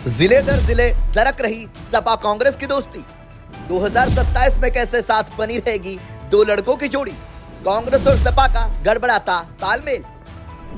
जिले दर जिले दरक रही सपा कांग्रेस की दोस्ती। 2027 में कैसे साथ बनी रहेगी दो लड़कों की जोड़ी। कांग्रेस और सपा का गड़बड़ाता तालमेल।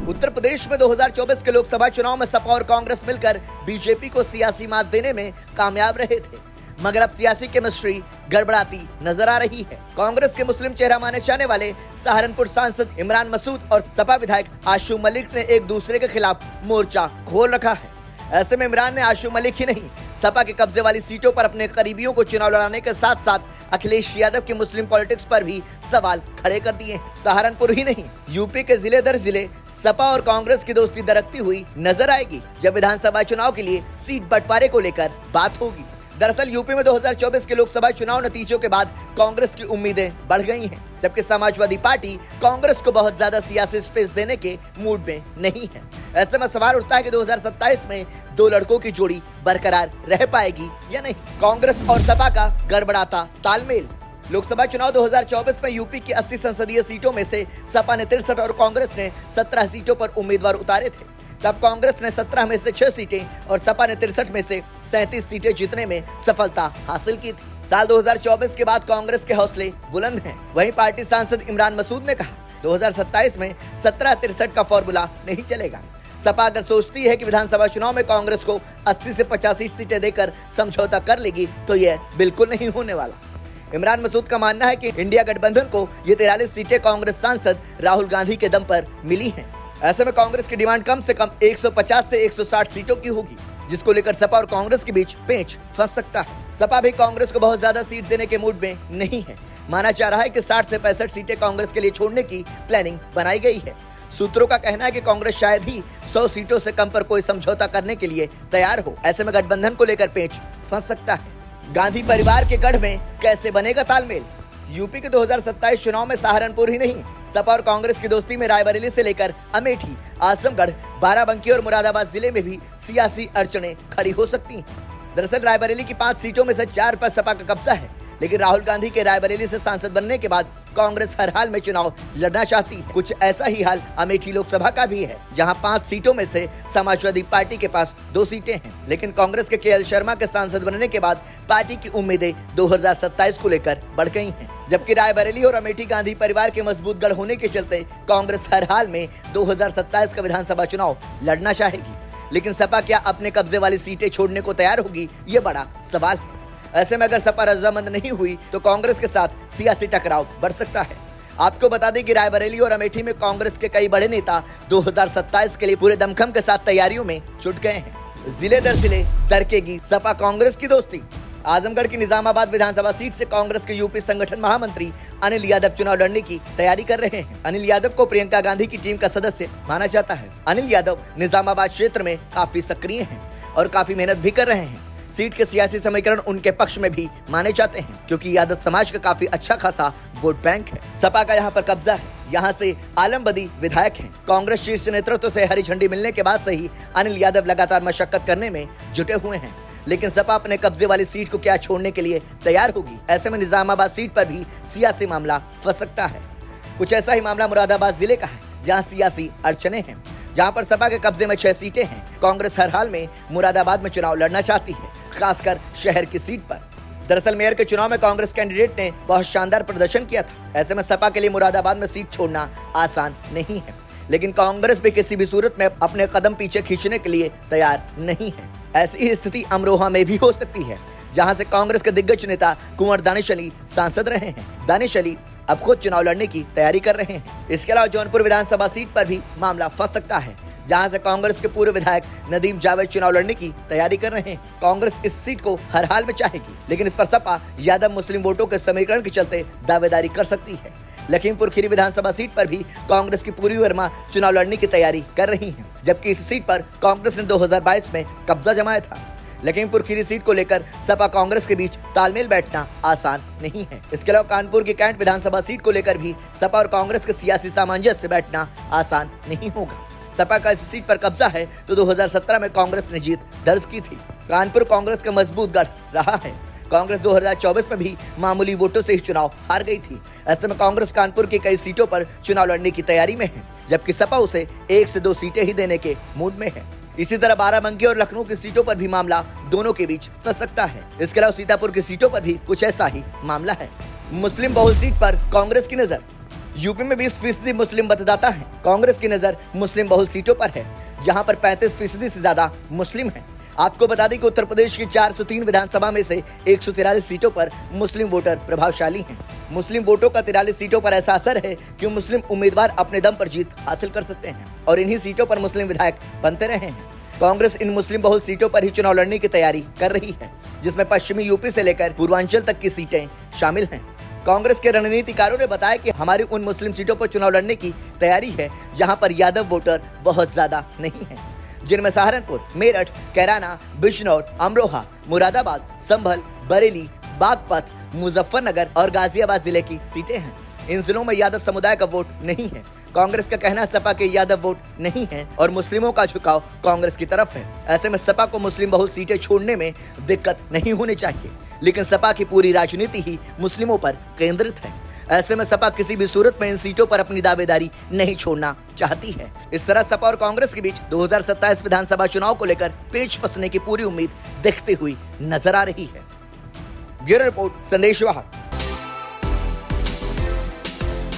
उत्तर प्रदेश में 2024 के लोकसभा चुनाव में सपा और कांग्रेस मिलकर बीजेपी को सियासी मात देने में कामयाब रहे थे, मगर अब सियासी केमिस्ट्री गड़बड़ाती नजर आ रही है। कांग्रेस के मुस्लिम चेहरा माने जाने वाले सहारनपुर सांसद इमरान मसूद और सपा विधायक आशू मलिक ने एक दूसरे के खिलाफ मोर्चा खोल रखा है। ऐसे में इमरान ने आशू मलिक ही नहीं, सपा के कब्जे वाली सीटों पर अपने करीबियों को चुनाव लड़ाने के साथ साथ अखिलेश यादव की मुस्लिम पॉलिटिक्स पर भी सवाल खड़े कर दिए। सहारनपुर ही नहीं, यूपी के जिले दर जिले सपा और कांग्रेस की दोस्ती दरकती हुई नजर आएगी जब विधानसभा चुनाव के लिए सीट बंटवारे को लेकर बात होगी। दरअसल यूपी में 2024 के लोकसभा चुनाव नतीजों के बाद कांग्रेस की उम्मीदें बढ़ गई हैं, जबकि समाजवादी पार्टी कांग्रेस को बहुत ज्यादा सियासी स्पेस देने के मूड में नहीं है। ऐसे में सवाल उठता है कि 2027 में दो लड़कों की जोड़ी बरकरार रह पाएगी या नहीं। कांग्रेस और सपा का गड़बड़ाता तालमेल। लोकसभा चुनाव 2024 में यूपी की 80 संसदीय सीटों में से सपा ने 63 और कांग्रेस ने 17 सीटों पर उम्मीदवार उतारे थे। तब कांग्रेस ने 17 में से 6 सीटें और सपा ने 63 में से 37 सीटें जीतने में सफलता हासिल की थी। साल 2024 के बाद कांग्रेस के हौसले बुलंद हैं। वहीं पार्टी सांसद इमरान मसूद ने कहा, 2027 में 17-63 का फॉर्मूला नहीं चलेगा। सपा अगर सोचती है कि विधानसभा चुनाव में कांग्रेस को 80 से 85 सीटें देकर समझौता कर लेगी तो यह बिल्कुल नहीं होने वाला। इमरान मसूद का मानना है कि इंडिया गठबंधन को ये 43 सीटें कांग्रेस सांसद राहुल गांधी के दम पर मिली हैं। ऐसे में कांग्रेस की डिमांड कम से कम 150 से 160 सीटों की होगी, जिसको लेकर सपा और कांग्रेस के बीच पेंच फंस सकता है। सपा भी कांग्रेस को बहुत ज्यादा सीट देने के मूड में नहीं है। माना जा रहा है कि 60 से 65 सीटें कांग्रेस के लिए छोड़ने की प्लानिंग बनाई गई है। सूत्रों का कहना है कि कांग्रेस शायद ही 100 सीटों से कम पर कोई समझौता करने के लिए तैयार हो। ऐसे में गठबंधन को लेकर पेंच फंस सकता है। गांधी परिवार के गढ़ में कैसे बनेगा तालमेल। यूपी के 2027 चुनाव में सहारनपुर ही नहीं, सपा और कांग्रेस की दोस्ती में रायबरेली से लेकर अमेठी, आजमगढ़, बाराबंकी और मुरादाबाद जिले में भी सियासी अड़चनें खड़ी हो सकती हैं। दरअसल रायबरेली की 5 सीटों में से 4 पर सपा का कब्जा है, लेकिन राहुल गांधी के रायबरेली से सांसद बनने के बाद कांग्रेस हर हाल में चुनाव लड़ना चाहती है। कुछ ऐसा ही हाल अमेठी लोकसभा का भी है, जहां 5 सीटों में से समाजवादी पार्टी के पास 2 सीटें हैं, लेकिन कांग्रेस के केएल शर्मा के सांसद बनने के बाद पार्टी की उम्मीदें 2027 को लेकर बढ़ गई हैं। जबकि रायबरेली और अमेठी गांधी परिवार के मजबूत गढ़ होने के चलते कांग्रेस हर हाल में 2027 का विधानसभा चुनाव लड़ना चाहेगी, लेकिन सपा क्या अपने कब्जे वाली सीटें छोड़ने को तैयार होगी, ये बड़ा सवाल है। ऐसे में अगर सपा रजामंद नहीं हुई तो कांग्रेस के साथ सियासी टकराव बढ़ सकता है। आपको बता दें कि रायबरेली और अमेठी में कांग्रेस के कई बड़े नेता 2027 के लिए पूरे दमखम के साथ तैयारियों में जुट गए हैं। जिले दर जिले दरकेगी सपा कांग्रेस की दोस्ती। आजमगढ़ की निजामाबाद विधानसभा सीट से कांग्रेस के यूपी संगठन महामंत्री अनिल यादव चुनाव लड़ने की तैयारी कर रहे हैं। अनिल यादव को प्रियंका गांधी की टीम का सदस्य माना जाता है। अनिल यादव निजामाबाद क्षेत्र में काफी सक्रिय हैं और काफी मेहनत भी कर रहे हैं। सीट के सियासी समीकरण उनके पक्ष में भी माने जाते हैं, क्योंकि यादव समाज का काफी अच्छा खासा वोट बैंक है। सपा का यहाँ पर कब्जा है, यहाँ से आलम बदी विधायक हैं। कांग्रेस शीर्ष नेतृत्व से हरी झंडी मिलने के बाद से ही अनिल यादव लगातार मशक्कत करने में जुटे हुए हैं, लेकिन सपा अपने कब्जे वाली सीट को क्या छोड़ने के लिए तैयार होगी। ऐसे में निजामाबाद सीट पर भी सियासी मामला फंस सकता है। कुछ ऐसा ही मामला मुरादाबाद जिले का है, जहाँ सियासी अड़चने हैं, जहाँ पर सपा के कब्जे में 6 सीटें हैं। कांग्रेस हर हाल में मुरादाबाद में चुनाव लड़ना चाहती है, खासकर शहर की सीट पर। दरअसल मेयर के चुनाव में कांग्रेस कैंडिडेट ने बहुत शानदार प्रदर्शन किया था। ऐसे में सपा के लिए मुरादाबाद में सीट छोड़ना आसान नहीं है, लेकिन कांग्रेस भी किसी भी सूरत में अपने कदम पीछे खींचने के लिए तैयार नहीं है। ऐसी ही स्थिति अमरोहा में भी हो सकती है, जहां से कांग्रेस के दिग्गज नेता कुंवर दानिश अली सांसद रहे हैं। दानिश अली अब खुद चुनाव लड़ने की तैयारी कर रहे हैं। इसके अलावा जौनपुर विधानसभा सीट पर भी मामला फंस सकता है, जहां से कांग्रेस के पूर्व विधायक नदीम जावेद चुनाव लड़ने की तैयारी कर रहे हैं। कांग्रेस इस सीट को हर हाल में चाहेगी, लेकिन इस पर सपा यादव मुस्लिम वोटों के समीकरण के चलते दावेदारी कर सकती है। लखीमपुर खीरी विधानसभा सीट पर भी कांग्रेस की पूरी वर्मा चुनाव लड़ने की तैयारी कर रही है, जबकि इस सीट पर कांग्रेस ने 2022 में कब्जा जमाया था। लखीमपुर खीरी सीट को लेकर सपा कांग्रेस के बीच तालमेल बैठना आसान नहीं है। इसके अलावा कानपुर की कैंट विधानसभा सीट को लेकर भी सपा और कांग्रेस के सियासी सामंजस्य बैठना आसान नहीं होगा। सपा का इस सीट पर कब्जा है तो 2017 में कांग्रेस ने जीत दर्ज की थी। कानपुर कांग्रेस का मजबूत गढ़ रहा है। कांग्रेस 2024 में भी मामूली वोटों से ही चुनाव हार गई थी। ऐसे में कांग्रेस कानपुर की कई सीटों पर चुनाव लड़ने की तैयारी में है, जबकि सपा उसे 1 से 2 सीटें ही देने के मूड में है। इसी तरह बाराबंकी और लखनऊ की सीटों पर भी मामला दोनों के बीच फंस सकता है। इसके अलावा सीतापुर की सीटों पर भी कुछ ऐसा ही मामला है। मुस्लिम बहुल सीट पर कांग्रेस की नजर। यूपी में 20% मुस्लिम मतदाता हैं। कांग्रेस की नजर मुस्लिम बहुल सीटों पर है, जहां पर 35% से ज्यादा मुस्लिम हैं। आपको बता दें कि उत्तर प्रदेश की 403 विधानसभा में से 143 सीटों पर मुस्लिम वोटर प्रभावशाली हैं। मुस्लिम वोटों का 43 सीटों पर ऐसा असर है कि मुस्लिम उम्मीदवार अपने दम पर जीत हासिल कर सकते हैं और इन्हीं सीटों पर मुस्लिम विधायक बनते रहे हैं। कांग्रेस इन मुस्लिम बहुल सीटों पर ही चुनाव लड़ने की तैयारी कर रही है, जिसमें पश्चिमी यूपी से लेकर पूर्वांचल तक की सीटें शामिल हैं। कांग्रेस के रणनीतिकारों ने बताया कि हमारी उन मुस्लिम सीटों पर चुनाव लड़ने की तैयारी है जहां पर यादव वोटर बहुत ज्यादा नहीं है, जिनमें सहारनपुर, मेरठ, कैराना, बिजनौर, अमरोहा, मुरादाबाद, संभल, बरेली, बागपत, मुजफ्फरनगर और गाजियाबाद जिले की सीटें हैं। इन जिलों में यादव समुदाय का वोट नहीं है। कांग्रेस का कहना सपा के यादव वोट नहीं है और मुस्लिमों का झुकाव कांग्रेस की तरफ है। ऐसे में सपा को मुस्लिम बहुल सीटें छोड़ने में दिक्कत नहीं होनी चाहिए, लेकिन सपा की पूरी राजनीति ही मुस्लिमों पर केंद्रित है। ऐसे में सपा किसी भी सूरत में इन सीटों पर अपनी दावेदारी नहीं छोड़ना चाहती है। इस तरह सपा और कांग्रेस के बीच 2027 विधानसभा चुनाव को लेकर पेच फंसने की पूरी उम्मीद दिखती हुई नजर आ रही है। ब्यूरो रिपोर्ट, संदेश वाहक।